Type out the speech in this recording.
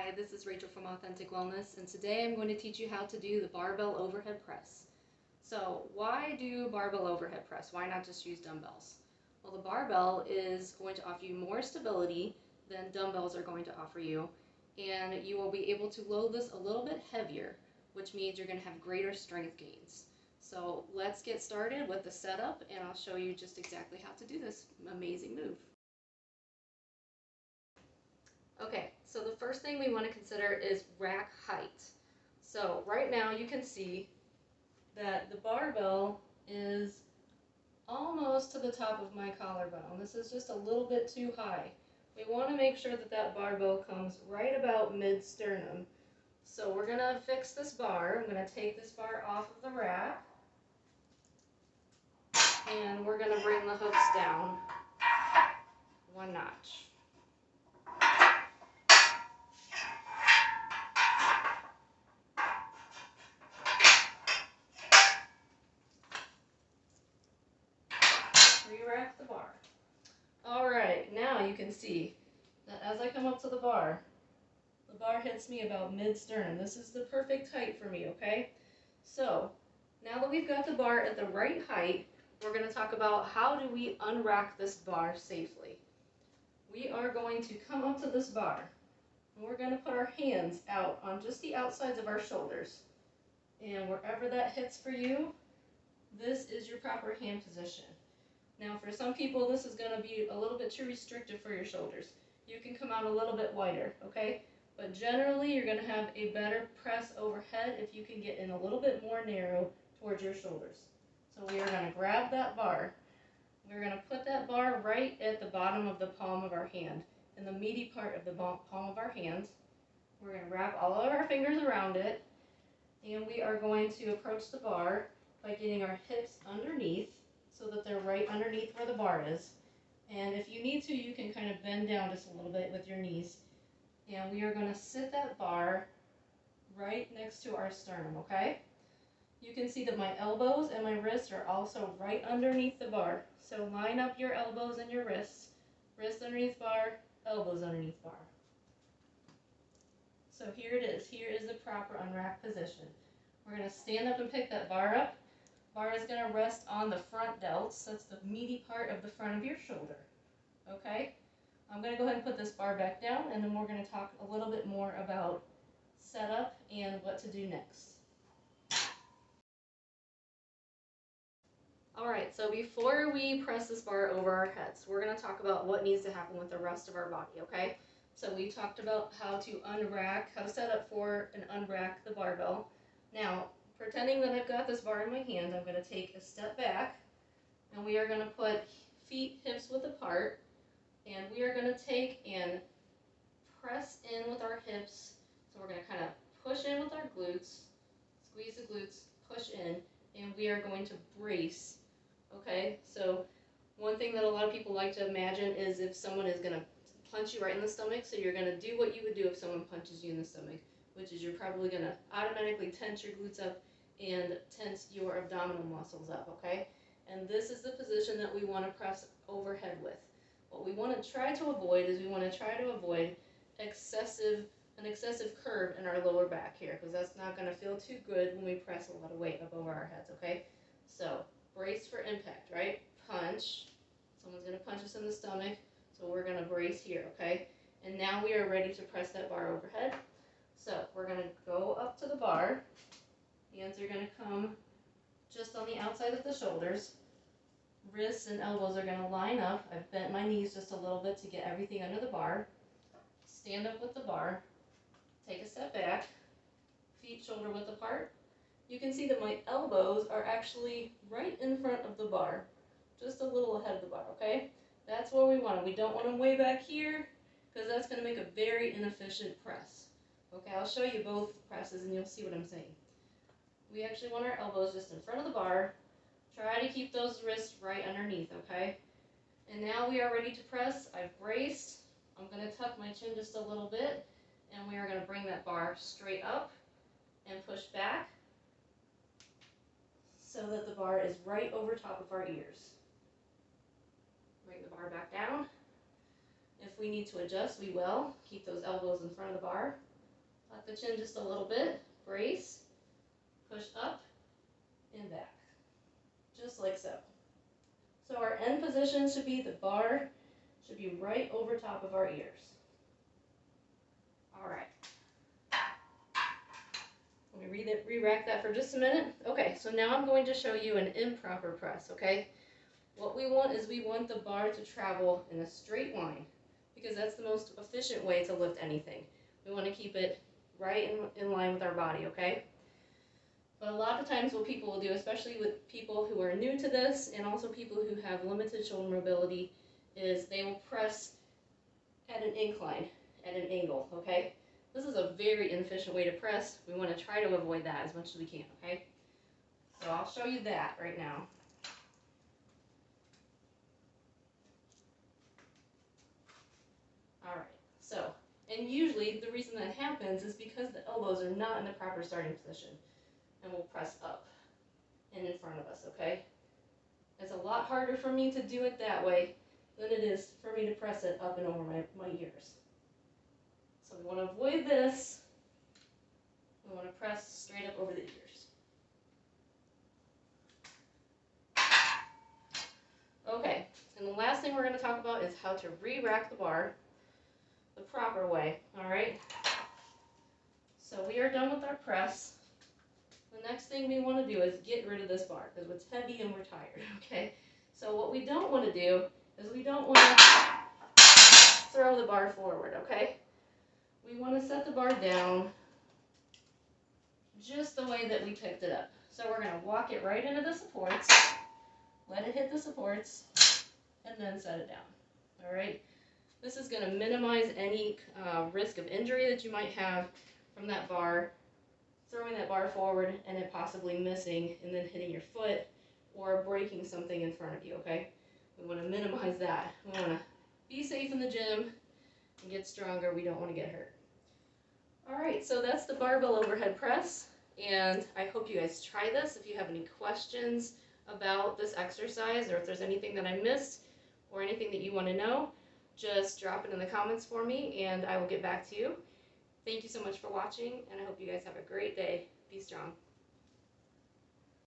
Hi, this is Rachel from Authentic Wellness, and today I'm going to teach you how to do the barbell overhead press. So why do barbell overhead press? Why not just use dumbbells? Well, the barbell is going to offer you more stability than dumbbells are going to offer you, and you will be able to load this a little bit heavier, which means you're going to have greater strength gains. So let's get started with the setup, and I'll show you just exactly how to do this amazing move. Okay, so the first thing we want to consider is rack height. So right now you can see that the barbell is almost to the top of my collarbone. This is just a little bit too high. We want to make sure that that barbell comes right about mid-sternum. So we're going to fix this bar. I'm going to take this bar off of the rack, and we're going to bring the hooks down one notch. Re-rack the bar. Alright, now you can see that as I come up to the bar hits me about mid-sternum. This is the perfect height for me, okay? So, now that we've got the bar at the right height, we're going to talk about how do we unrack this bar safely. We are going to come up to this bar, and we're going to put our hands out on just the outsides of our shoulders. And wherever that hits for you, this is your proper hand position. Now for some people this is going to be a little bit too restrictive for your shoulders. You can come out a little bit wider, okay? But generally you're going to have a better press overhead if you can get in a little bit more narrow towards your shoulders. So we are going to grab that bar. We're going to put that bar right at the bottom of the palm of our hand, in the meaty part of the palm of our hand. We're going to wrap all of our fingers around it, and we are going to approach the bar by getting our hips underneath, so that they're right underneath where the bar is. And if you need to, you can kind of bend down just a little bit with your knees. And we are going to sit that bar right next to our sternum, okay? You can see that my elbows and my wrists are also right underneath the bar. So line up your elbows and your wrists. Wrist underneath bar, elbows underneath bar. So here it is. Here is the proper unrack position. We're going to stand up and pick that bar up. Bar is going to rest on the front delts. That's the meaty part of the front of your shoulder. Okay? I'm going to go ahead and put this bar back down, and then we're going to talk a little bit more about setup and what to do next. Alright, so before we press this bar over our heads, we're going to talk about what needs to happen with the rest of our body, okay? So we talked about how to unrack, how to set up for and unrack the barbell. Now, pretending that I've got this bar in my hand, I'm going to take a step back, and we are going to put feet hips width apart, and we are going to take and press in with our hips. So we're going to kind of push in with our glutes, squeeze the glutes, push in, and we are going to brace. Okay, so one thing that a lot of people like to imagine is if someone is going to punch you right in the stomach, so you're going to do what you would do if someone punches you in the stomach, which is you're probably going to automatically tense your glutes up and tense your abdominal muscles up, okay? And this is the position that we want to press overhead with. What we want to try to avoid is we want to try to avoid an excessive curve in our lower back here, because that's not going to feel too good when we press a lot of weight up over our heads, okay? So brace for impact, right? Punch. Someone's going to punch us in the stomach, so we're going to brace here, okay? And now we are ready to press that bar overhead. So we're going to go up to the bar. Hands are going to come just on the outside of the shoulders. Wrists and elbows are going to line up. I've bent my knees just a little bit to get everything under the bar. Stand up with the bar. Take a step back. Feet shoulder width apart. You can see that my elbows are actually right in front of the bar. Just a little ahead of the bar, okay? That's where we want them. We don't want them way back here, because that's going to make a very inefficient press. Okay, I'll show you both presses and you'll see what I'm saying. We actually want our elbows just in front of the bar. Try to keep those wrists right underneath, okay? And now we are ready to press. I've braced. I'm going to tuck my chin just a little bit, and we are going to bring that bar straight up and push back so that the bar is right over top of our ears. Bring the bar back down. If we need to adjust, we will. Keep those elbows in front of the bar. Tuck the chin just a little bit, brace, push up and back, just like so. So our end position should be the bar should be right over top of our ears. All right. Let me re-rack that for just a minute. Okay, so now I'm going to show you an improper press, okay? What we want is we want the bar to travel in a straight line because that's the most efficient way to lift anything. We want to keep it right in line with our body, okay? But a lot of times what people will do, especially with people who are new to this and also people who have limited shoulder mobility, is they will press at an incline, at an angle, okay? This is a very inefficient way to press. We want to try to avoid that as much as we can, okay? So I'll show you that right now. All right, so, and usually the reason that happens is because the elbows are not in the proper starting position. And we'll press up and in front of us, okay? It's a lot harder for me to do it that way than it is for me to press it up and over my ears. So we want to avoid this. We want to press straight up over the ears. Okay, and the last thing we're going to talk about is how to re-rack the bar the proper way, all right? So we are done with our press. The next thing we want to do is get rid of this bar because it's heavy and we're tired, okay? So what we don't want to do is we don't want to throw the bar forward, okay? We want to set the bar down just the way that we picked it up. So we're going to walk it right into the supports, let it hit the supports, and then set it down, all right? This is going to minimize any risk of injury that you might have from that bar, throwing that bar forward and it possibly missing and then hitting your foot or breaking something in front of you, okay? We want to minimize that. We want to be safe in the gym and get stronger. We don't want to get hurt. All right, so that's the barbell overhead press, and I hope you guys try this. If you have any questions about this exercise or if there's anything that I missed or anything that you want to know, just drop it in the comments for me and I will get back to you. Thank you so much for watching, and I hope you guys have a great day. Be strong.